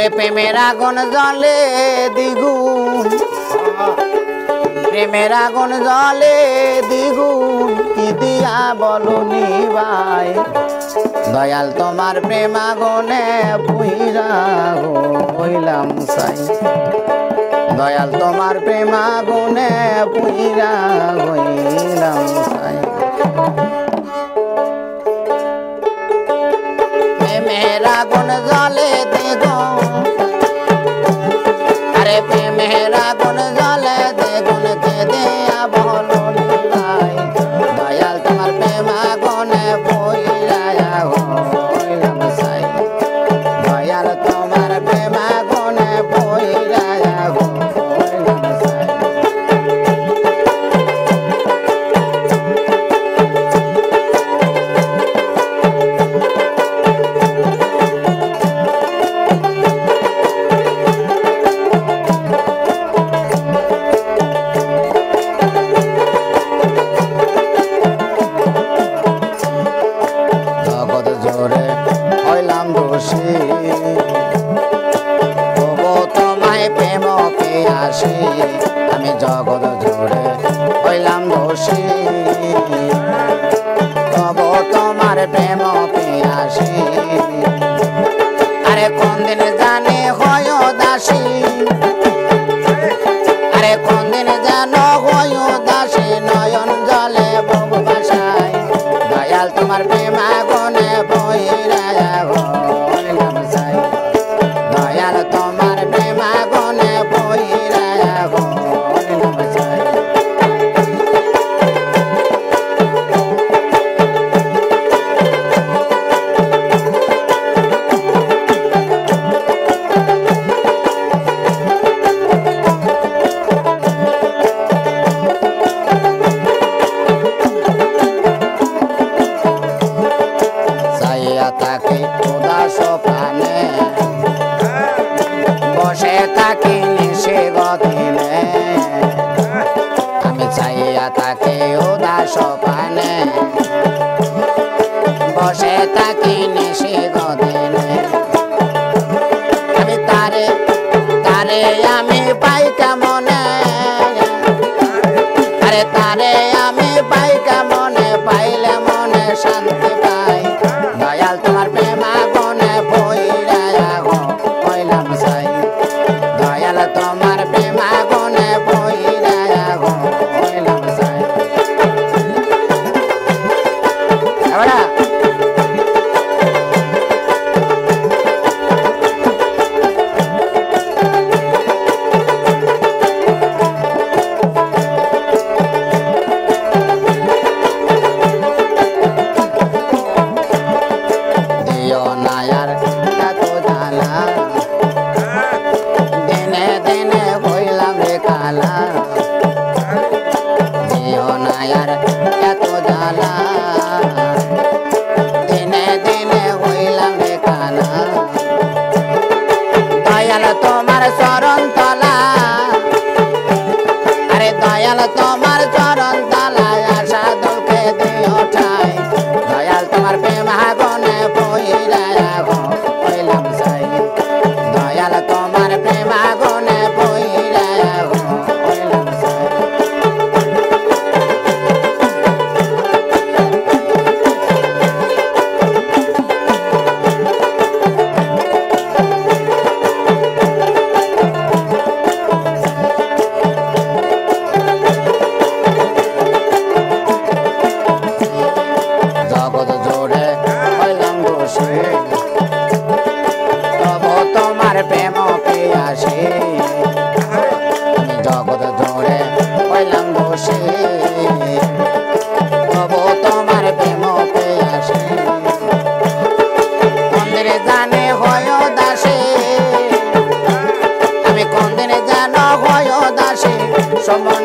ওরে প্রেমের আগুন জ্বলে দ্বিগুণ, প্রেমের আগুন জ্বলে দ্বিগুণ, কি দিয়া বলো নিবাই, দয়াল তোমার প্রেম আগুনে পুইরা হইলাম ছাই, দয়াল তোমার প্রেম আগুনে পুইরা হইলাম ছাই। প্রেমের আগুন জ্বলে দ্বিগুণ, আরে প্রেমের আগুন জ্বলে দ্বিগুণ, কে দিয়া বলো নিবাই, দয়াল তোমার প্রেম আগুনে পুইরা হইলাম ছাই, দয়াল তোমার প্রেম আগুনে পুইরা হইলাম ছাই। জগৎ জোরে হইলাম দোষী, তবু তোমায় প্রেম পেয়াসী, আমি জগৎ জোরে হইলাম দোষী, তবু তোমার প্রেম পেয়াসী, আরে কোন দিন জানে হয় দাসী, আরে কোন দিন যেন হয় দাসী, নয়ন জলে বহু ভাষায়, দয়াল তোমার প্রেম আগুনে বইরা হইলাম ছাই, দয়াল তোমার প্রেম আগুনে বইরা হইলাম ছাই। চাইয়া থাকি উদাস প্রাণে, বসে থাকি নিশে গদিনে, আমি চাইয়া থাকি উদাস প্রাণে, বসে থাকি নিশে গদিনে, আমি তারে তারে আমি পাই কেমনে, আরে তারে আমি পাই কেমনে, পাইলে মনে শান্তি পাই, দয়াল তোমার প্রেম আগুনে বইরা হইলাম ছাই, দয়াল তোমার প্রেম আগুনে বইরা হইলাম ছাই। দিও না আর এত জ্বালা, দিনে দিনে হইলাম রে কালা, দিও না আর এত জ্বালা, দিনে দিনে হইলাম রে কালা, দয়াল তোমার চরণ তলা, আরে দয়াল তোমার চরণ তলায়, আশা দুঃখে দিও ঠাই, দয়াল তোমার প্রেম আগুনে বইরা হইলাম ছাই, দয়াল তোমার প্রেম আগুনে বইরা হইলাম ছাই। জগৎ জোরে হইলাম দোষী, তবু তোমার প্রেম পেয়াসী, জগৎ জোরে হইলাম দোষী, তবু তোমার প্রেম পেয়াসী, কোন দিনে জানে হয় দাসী, আমি কোন দিনে জানো হয় দাসী, সময়